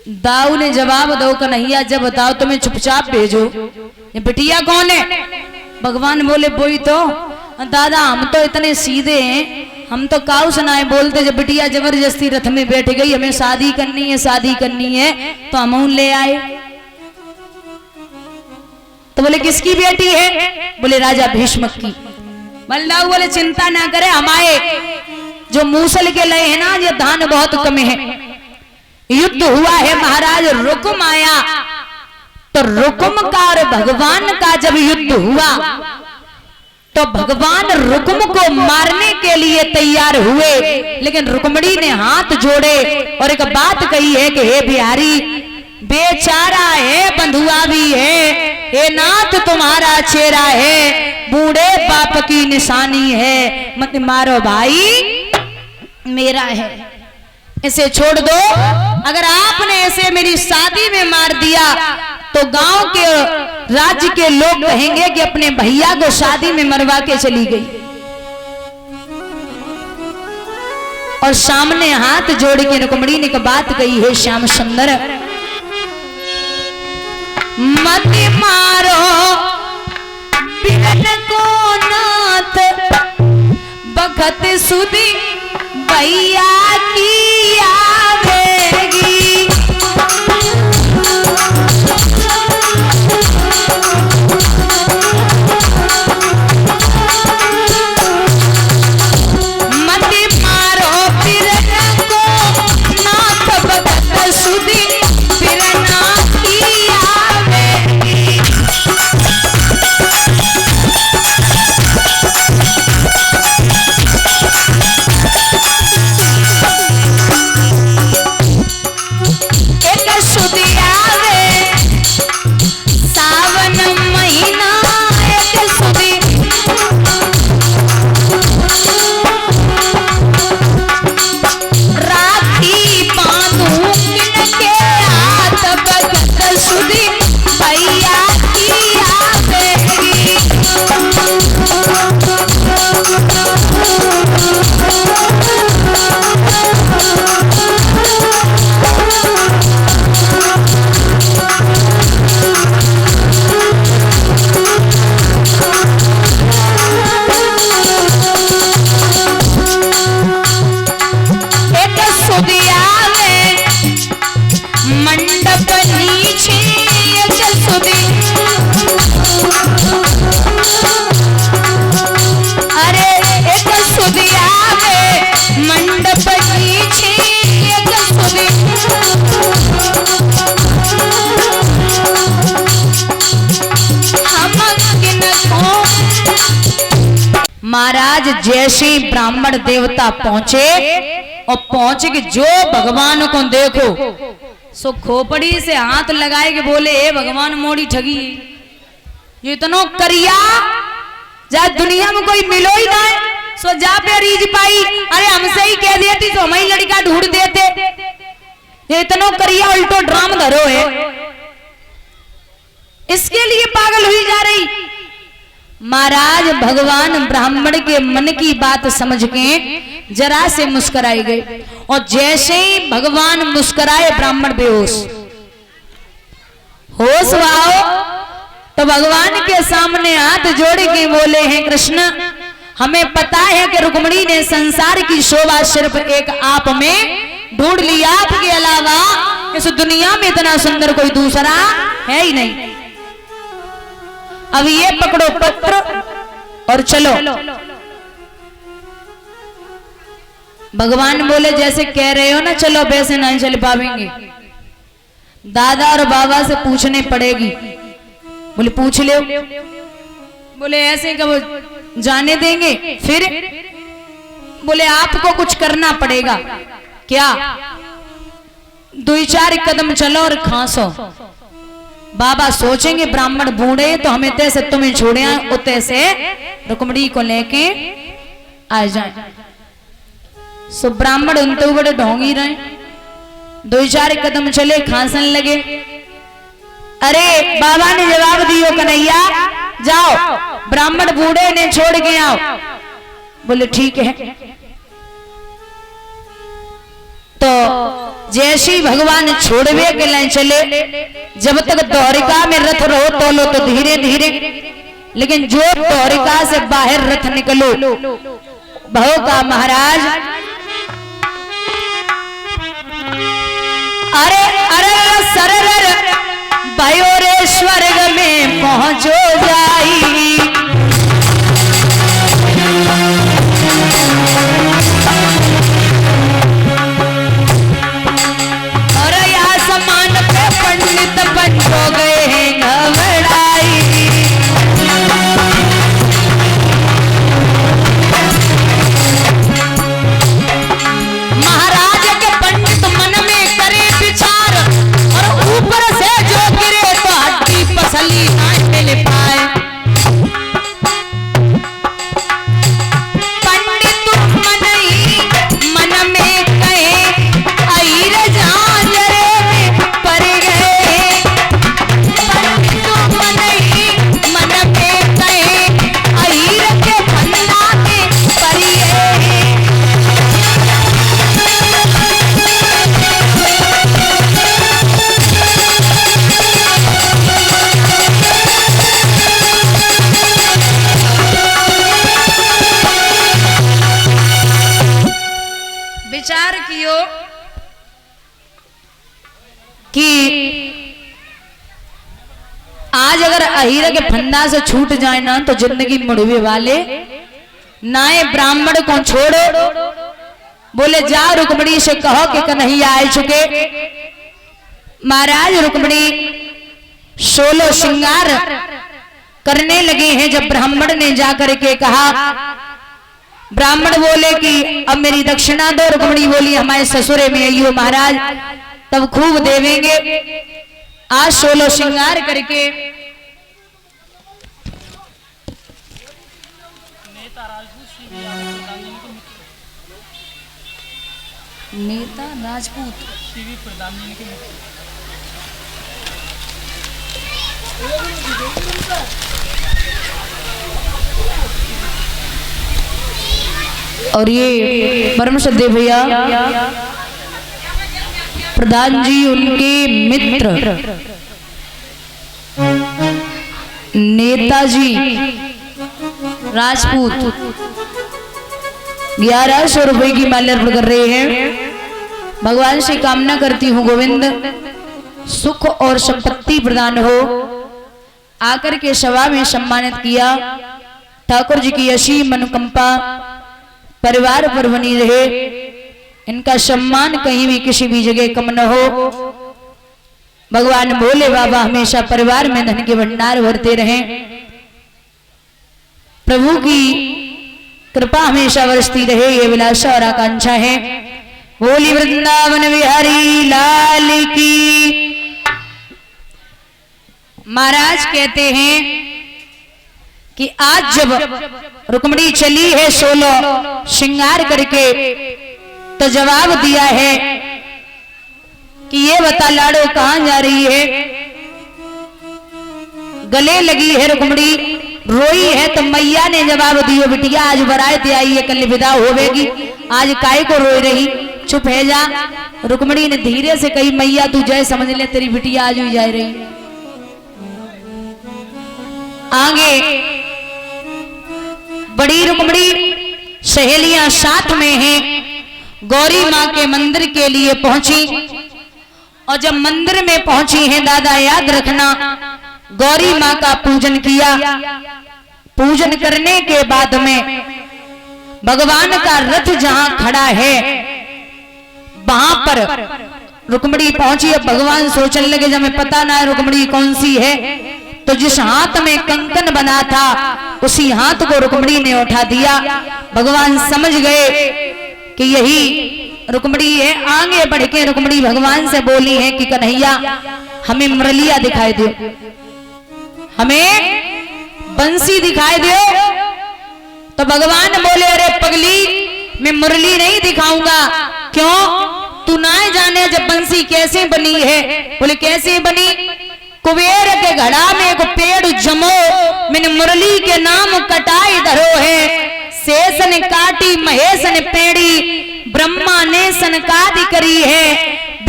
दाऊ ने जवाब दो कन्हैया जब बताओ तुम्हें चुपचाप भेजो। ये बिटिया कौन है? भगवान बोले वही तो। दादा हम तो इतने सीधे हैं, हम तो काऊ सुनाए बोलते। जब बिटिया जबरदस्ती रथ में बैठ गई हमें शादी करनी है शादी करनी है तो हम ले आए। तो बोले किसकी बेटी है? बोले राजा भीष्म की। बलदाऊ बोले चिंता ना करे, हमारे जो मूसल के लय है ना ये धान बहुत कम है। युद्ध हुआ है महाराज रुकुम आया, तो रुकुम का और भगवान का जब युद्ध हुआ तो भगवान रुकुम को मारने के लिए तैयार हुए, लेकिन रुक्मणी ने हाथ जोड़े और एक बात कही है कि हे बिहारी बेचारा है बंधुआ भी है, हे नाथ तुम्हारा चेहरा है, बूढ़े बाप की निशानी है, मत मारो भाई मेरा है, इसे छोड़ दो। अगर आपने ऐसे मेरी शादी में मार दिया तो गांव के राज्य के लोग कहेंगे कि अपने भैया को शादी में मरवा के चली गई। और सामने हाथ जोड़ के रुक्मणी ने एक बात कही है श्याम सुंदर मत मारो बिरन को नाथ बखत सुधी भैया की आवेगी। मत मारो बिरन को नाथ बखत सुधी बिरना की आवेगी। महाराज जैसे ब्राह्मण देवता पहुंचे और पहुंचे कि जो भगवान को देखो सो खोपड़ी से हाथ लगाए के बोले हे भगवान मोड़ी ठगी ये इतनो करिया जा दुनिया में कोई मिलो ही ना सो जा पे रीज पाई। अरे हमसे ही कह देती तो हम ही लड़का ढूंढ देते। ये इतनो करिया उल्टो ड्राम धरो है, इसके लिए पागल हुई जा रही। महाराज भगवान ब्राह्मण के मन की बात समझ के जरा से मुस्कुराए गए और जैसे ही भगवान मुस्कुराए ब्राह्मण बेहोश होश आओ तो भगवान के सामने हाथ जोड़ के बोले हैं कृष्ण हमें पता है कि रुक्मणी ने संसार की शोभा सिर्फ एक आप में ढूंढ लिया, आपके अलावा इस दुनिया में इतना सुंदर कोई दूसरा है ही नहीं। अब ये पकड़ो पत्र और चलो। भगवान बोले जैसे कह रहे हो ना चलो वैसे नहीं चल पाएंगे, दादा और बाबा से पूछने पड़ेगी। बोले पूछ ले। बोले ऐसे कब जाने देंगे? फिर बोले आपको कुछ करना पड़ेगा। क्या? 2-4 कदम चलो और खांसो। बाबा सोचेंगे ब्राह्मण बूढ़े तो हमें तैसे तुम्हें छोड़े उतने से रुक्मणी को लेके आ जाए। सो ब्राह्मण उन तो बड़े ढोंगी रहे, 2-4 कदम चले खांसन लगे। अरे बाबा ने जवाब दियो कन्हैया जाओ ब्राह्मण बूढ़े ने छोड़ के आओ। बोले ठीक है। तो जैसे ही भगवान छोड़वे के लाइन चले, जब तक द्वारिका में रथ रहो तो लो तो धीरे धीरे, लेकिन जो द्वारिका से बाहर रथ निकलो बहु का महाराज अरे अरे सरर भयो रे स्वर्ग में पहुंचो जाई। और यहाँ समान पे पंडित बन हो गए हैं घबराई। महाराज के पंडित मन में करे विचार, और ऊपर से जो गिरे तो हड्डी पसली ना मिल पाए। पंडित मन ही मन में कहे अहिर झांझरे में पड़ गए। पंडित मन ही मन में कहे अहिर के फंदा में पड़ गए। विचार कियो कि आज अगर अहिर के फंदा से छूट जाए ना तो जिंदगी मुड़वे वाले नाए ब्राह्मण को छोड़ो। बोले जा रुक्मणी से कहो कि कन्हैया आ चुके। महाराज रुक्मणी 16 श्रृंगार करने लगे हैं। जब ब्राह्मण ने जाकर के कहा, ब्राह्मण बोले कि अब मेरी दक्षिणा दो। रुक्मणी बोली हमारे ससुरे में आइयो महाराज, तब खूब देवेंगे। आज 16 श्रृंगार करके नेता राजपूत और ये परम श्रद्धेय भैया प्रधान जी उनके मित्र नेताजी राजपूत 1100 रुपए की माल्यार्पण कर रहे हैं। भगवान से कामना करती हूँ गोविंद सुख और संपत्ति प्रदान हो। आकर के सभा में सम्मानित किया। ठाकुर जी की असीम अनुकंपा परिवार पर बनी रहे। इनका सम्मान कहीं भी किसी भी जगह कम न हो। भगवान भोले बाबा हमेशा परिवार में धन के भंडार भरते रहें। प्रभु की कृपा हमेशा बरसती रहे, ये विलासा और आकांक्षा है। बोली वृंदावन बिहारी लाल की। महाराज कहते हैं कि आज जब रुक्मणी चली है 16 श्रृंगार करके, तो जवाब दिया है कि ये बता लाडो कहां जा रही है। गले लगी है रुक्मणी, रोई है। तो मैया ने जवाब दियो बिटिया आज बरात आई है, कल विदा होवेगी, आज काय को रोई रही, चुप है जा। रुक्मणी ने धीरे से कही मैया तू जय समझ ले, तेरी बिटिया आज हुई जा रही। आगे बड़ी रुक्मणी सहेलियां साथ में हैं। गौरी माँ के मंदिर के लिए पहुंची, और जब मंदिर में पहुंची हैं दादा याद रखना गौरी माँ का पूजन किया। पूजन करने के बाद में भगवान का रथ जहां खड़ा है वहां पर रुक्मणी पहुंची। अब भगवान सोचने लगे जब हमें पता ना है रुक्मणी कौन सी है, तो जिस हाथ में कंकन बना था उसी हाथ को रुक्मणी ने उठा दिया। भगवान समझ गए कि यही रुक्मणी है। आगे बढ़ के रुक्मणी भगवान से बोली है कि कन्हैया हमें मुरलिया दिखाई दो, हमें बंसी दिखाई दो। तो भगवान बोले अरे पगली मैं मुरली नहीं दिखाऊंगा। क्यों? तू ना जाने जब बंसी कैसे बनी है। बोले कैसे बनी? कुबेर के घड़ा में एक पेड़ जमो, मैंने मुरली के नाम कटाई धरो है। शेष ने काटी महेश ने पेड़ी, ब्रह्मा ने सनकादि करी है।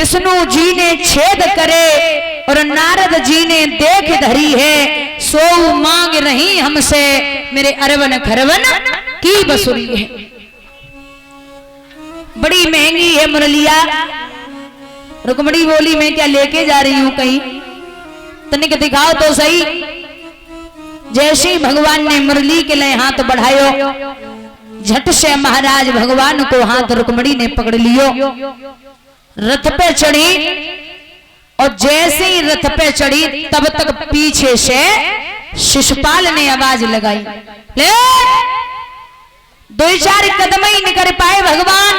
विष्णु जी ने छेद करे और नारद जी ने देख धरी है, सो मांग रही हमसे मेरे अरवन खरवन की बसुरी है। बड़ी महंगी है मुरलिया। रुक्मणी बोली मैं क्या लेके जा रही हूं कहीं, तनिक दिखाओ तो सही। जैसे ही भगवान ने मुरली के लिए हाथ बढ़ायो, झट से महाराज भगवान को हाथ रुक्मणी ने पकड़ लियो, रथ पे चढ़ी और जैसे ही रथ पे चढ़ी तब तक पीछे से शिशुपाल ने आवाज लगाई, ले 2-4 कदम ही निकल पाए भगवान,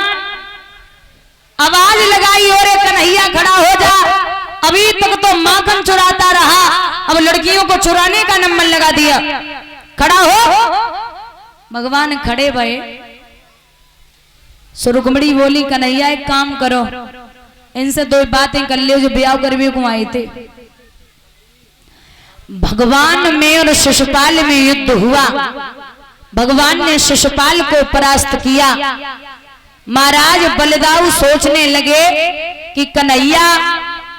आवाज लगाई और कन्हैया खड़ा हो जा, अभी तक तो माखन चुराता रहा, अब लड़कियों को चुराने का नंबर लगा दिया, खड़ा हो। भगवान खड़े भये। रुक्मणी बोली कन्हैया एक काम करो, इनसे 2 बातें कर लियो जो ब्याह करवे को आए थे। भगवान में और शिशुपाल में युद्ध हुआ, भगवान ने शिशुपाल को परास्त किया। महाराज बलदाऊ सोचने लगे कि कन्हैया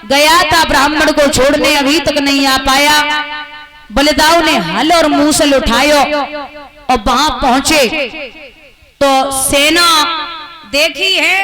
गया था ब्राह्मण को छोड़ने, अभी तक नहीं आ पाया। बलदाऊ ने हल और मूसल उठायो और वहां पहुंचे तो सेना देखी है